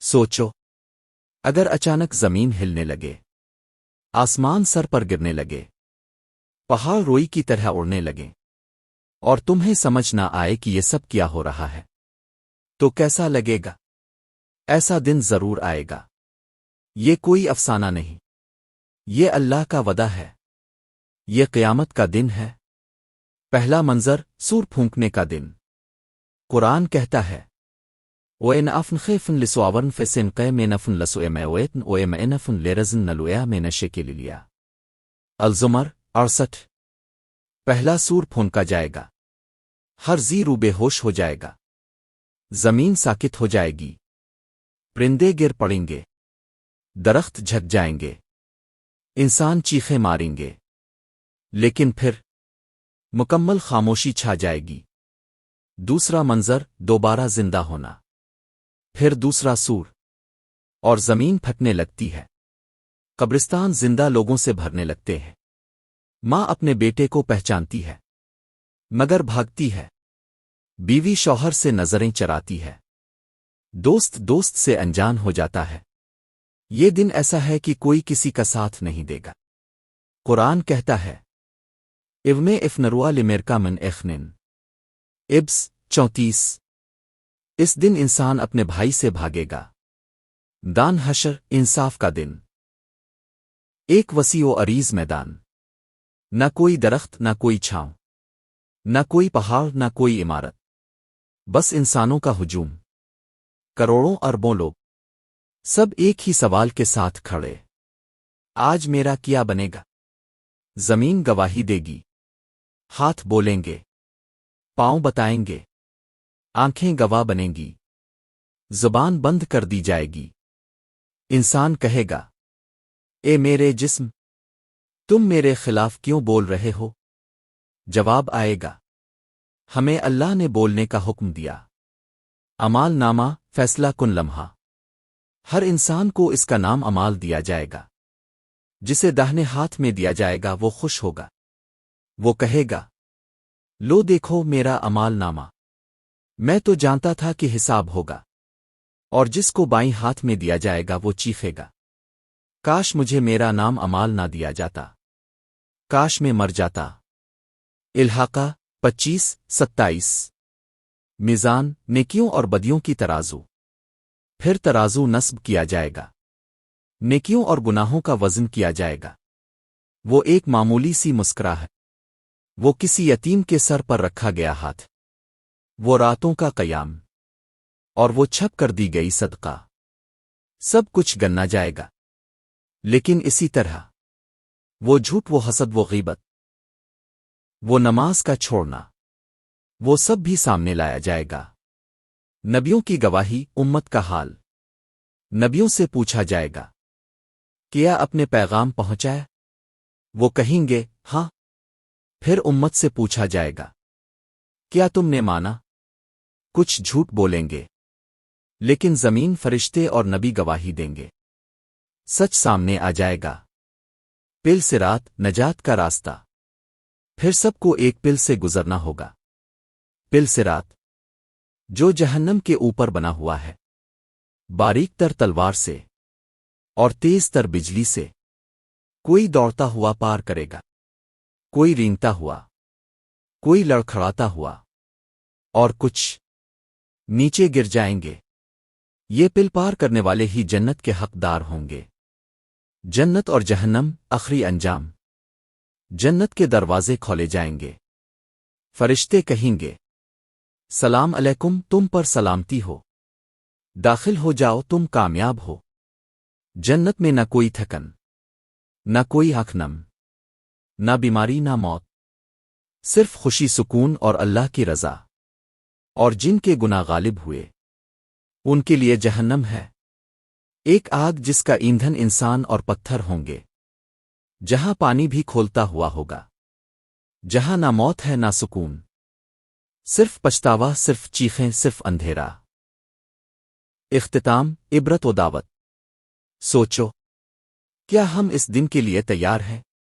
سوچو اگر اچانک زمین ہلنے لگے، آسمان سر پر گرنے لگے، پہاڑ روئی کی طرح اڑنے لگے، اور تمہیں سمجھ نہ آئے کہ یہ سب کیا ہو رہا ہے، تو کیسا لگے گا؟ ایسا دن ضرور آئے گا۔ یہ کوئی افسانہ نہیں، یہ اللہ کا وعدہ ہے، یہ قیامت کا دن ہے۔ پہلا منظر سور پھونکنے کا دن۔ قرآن کہتا ہے وَإِنْ أَفْنْخِفْنْ لِسُوَاوَرْنْ فَسِنْقَيْ مِنَفْنْ لَسُوَيْمَوَيْتْنْ وَيَمَئِنَفْنْ لِرَزْنْ نَلُوْيَا مِنَ شَكِلِلِيَا۔ الزمر 68۔ پہلا سور پھونکا جائے گا، ہر زی رو بے ہوش ہو جائے گا، زمین ساکت ہو جائے گی، پرندے گر پڑیں گے، درخت جھک جائیں گے، انسان چیخیں ماریں گے، لیکن پھر مکمل خاموشی چھا جائے گی۔ دوسرا منظر دوبارہ زندہ ہونا، پھر دوسرا سور، اور زمین پھٹنے لگتی ہے، قبرستان زندہ لوگوں سے بھرنے لگتے ہیں۔ ماں اپنے بیٹے کو پہچانتی ہے مگر بھاگتی ہے، بیوی شوہر سے نظریں چراتی ہے، دوست دوست سے انجان ہو جاتا ہے۔ یہ دن ایسا ہے کہ کوئی کسی کا ساتھ نہیں دے گا۔ قرآن کہتا ہے اِوْمِ اِفْنَرُوا لِمِرْکَا مِنْ اِخْنِن۔ ابس 34۔ اس دن انسان اپنے بھائی سے بھاگے گا۔ دان حشر انصاف کا دن۔ ایک وسیع و عریض میدان، نہ کوئی درخت نہ کوئی چھاؤں، نہ کوئی پہاڑ نہ کوئی عمارت، بس انسانوں کا ہجوم، کروڑوں اربوں لوگ، سب ایک ہی سوال کے ساتھ کھڑے، آج میرا کیا بنے گا؟ زمین گواہی دے گی، ہاتھ بولیں گے، پاؤں بتائیں گے، آنکھیں گواہ بنیں گی، زبان بند کر دی جائے گی۔ انسان کہے گا اے میرے جسم، تم میرے خلاف کیوں بول رہے ہو؟ جواب آئے گا ہمیں اللہ نے بولنے کا حکم دیا۔ اعمال نامہ فیصلہ کن لمحہ، ہر انسان کو اس کا نام اعمال دیا جائے گا۔ جسے داہنے ہاتھ میں دیا جائے گا وہ خوش ہوگا، وہ کہے گا لو دیکھو میرا اعمال نامہ، میں تو جانتا تھا کہ حساب ہوگا۔ اور جس کو بائیں ہاتھ میں دیا جائے گا وہ چیخے گا کاش مجھے میرا نام اعمال نہ دیا جاتا، کاش میں مر جاتا۔ الحاقہ 25-27۔ میزان نیکیوں اور بدیوں کی ترازو۔ پھر ترازو نصب کیا جائے گا، نیکیوں اور گناہوں کا وزن کیا جائے گا۔ وہ ایک معمولی سی مسکرا ہے، وہ کسی یتیم کے سر پر رکھا گیا ہاتھ، وہ راتوں کا قیام، اور وہ چھپ کر دی گئی صدقہ، سب کچھ گنا جائے گا۔ لیکن اسی طرح وہ جھوٹ، وہ حسد، وہ غیبت، وہ نماز کا چھوڑنا، وہ سب بھی سامنے لایا جائے گا۔ نبیوں کی گواہی، امت کا حال۔ نبیوں سے پوچھا جائے گا کیا اپنے پیغام پہنچایا؟ وہ کہیں گے ہاں۔ پھر امت سے پوچھا جائے گا کیا تم نے مانا؟ کچھ جھوٹ بولیں گے، لیکن زمین، فرشتے اور نبی گواہی دیں گے، سچ سامنے آ جائے گا۔ پل صراط، نجات کا راستہ۔ پھر سب کو ایک پل سے گزرنا ہوگا۔ پل صراط جو جہنم کے اوپر بنا ہوا ہے، باریک تر تلوار سے اور تیز تر بجلی سے، کوئی دوڑتا ہوا پار کرے گا، کوئی رینگتا ہوا، کوئی لڑکھڑاتا ہوا، اور کچھ نیچے گر جائیں گے۔ یہ پل پار کرنے والے ہی جنت کے حقدار ہوں گے۔ جنت اور جہنم، آخری انجام۔ جنت کے دروازے کھولے جائیں گے، فرشتے کہیں گے سلام علیکم، تم پر سلامتی ہو، داخل ہو جاؤ، تم کامیاب ہو۔ جنت میں نہ کوئی تھکن، نہ کوئی آنکھ نم، نہ بیماری، نہ موت، صرف خوشی، سکون اور اللہ کی رضا۔ اور جن کے گناہ غالب ہوئے ان کے لیے جہنم ہے، ایک آگ جس کا ایندھن انسان اور پتھر ہوں گے، جہاں پانی بھی کھولتا ہوا ہوگا، جہاں نہ موت ہے نہ سکون، صرف پچھتاوا، صرف چیخیں، صرف اندھیرا۔ اختتام، عبرت و دعوت۔ سوچو کیا ہم اس دن کے لیے تیار ہیں؟